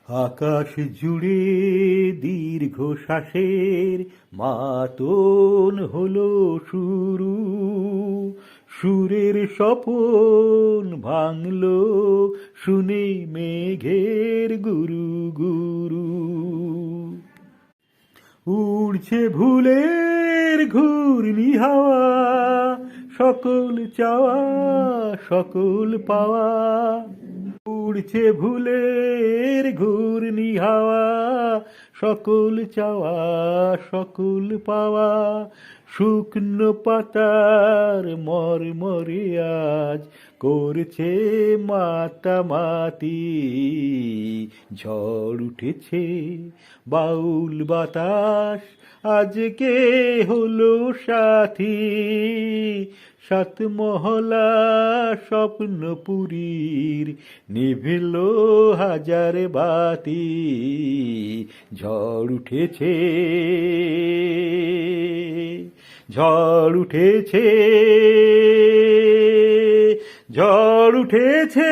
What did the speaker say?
আকাশ জুড়ে দীর্ঘশ্বাসের মাতন হলো শুরু, সুরের স্বপন ভাঙলো শুনে মেঘের গুরু গুরু। উড়ছে ভুলের ঘূর্ণি হাওয়া, সকল চাওয়া সকল পাওয়া। উড়ছে ভুলের ঘূর্ণি হাওয়া, সকল চাওয়া সকল পাওয়া। শুকনো পাতার মরমরে আজ করছে মাতামাতি। ঝড় উঠেছে বাউল বাতাস আজকে হলো সাথী। সাত মহলা স্বপ্নপুরীর নিভিল হাজার বাতি। ঝড় উঠেছে, ঝড় উঠেছে, ঝড় উঠেছে।